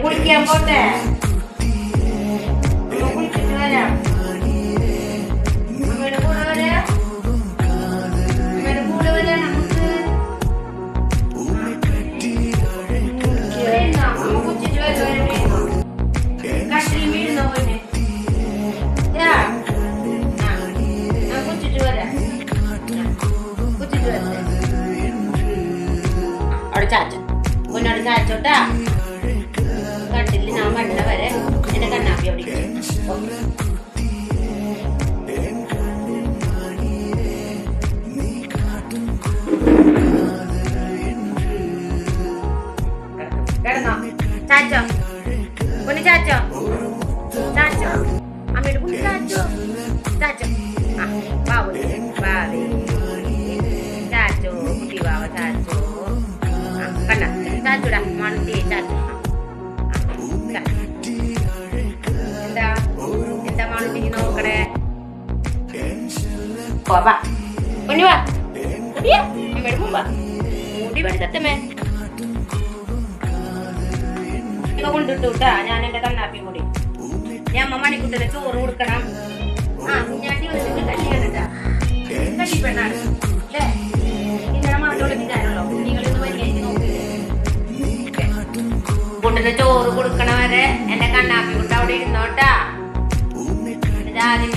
കുളിക്കാൻ പോട്ടെ, കുളിച്ചിട്ട് വരാം. അമ്മയുടെ കൂടെ വരാം, അമ്മയുടെ കൂടെ വരാം. നമുക്ക് കുച്ചിട്ട് വരും. കട്ടിൽ വീഴുന്നോ പോലെ കുച്ചിട്ട് വരാം. കുച്ചിട്ട് വരാം. അവിടെ ചാച്ച പൊന്നോട് ചാച്ചോട്ടാ. കട്ടില് ഞാൻ വണ്ണ വരെ എന്റെ കണ്ണാപ്പി അവിടെ കിടന്നോ ചാച്ചോ, പൊന്നു ചാച്ചോ, ചാച്ചോ അമ്മയുടെ കുട്ടി ചാച്ചോ, ചാച്ചോ ആ ബാബു ബാബേ ചാച്ചോ, കുട്ടി ബാബ ചാച്ചോ. കണ്ണ ചാച്ചൂടാ മണത്തി ചാച്ചു. എന്താ എന്താ മണത്തിക്ക് നോക്കണേ? വാ പൊന്നു വാ, കുടിയാ അമ്മയുടെ മുമ്പാ മുടി പഠിത്തമ്മേ കൊണ്ടിട്ടൂട്ടാ. ഞാൻ എന്റെ കണ്ണാപ്പി കൂടി ഞാൻ അമ്മ മണിക്കുട്ടനെ ചോറ് കൊടുക്കണം. ആ കുഞ്ഞാട്ടി വന്നിട്ട് കല്യാണട്ടാ, കല്ലിപ്പെണ്ണാണ് അല്ലേ? ഇന്നലെ മാത്രമുള്ള വിചാരമുള്ളൂ. കുഞ്ഞുങ്ങളൊന്ന് വലിയ നോക്കി കുട്ടിന് ചോറ് കൊടുക്കണ വരെ എന്റെ കണ്ണാപ്പി കുട്ട അവിടെ ഇരുന്നോട്ടാ. ആദ്യം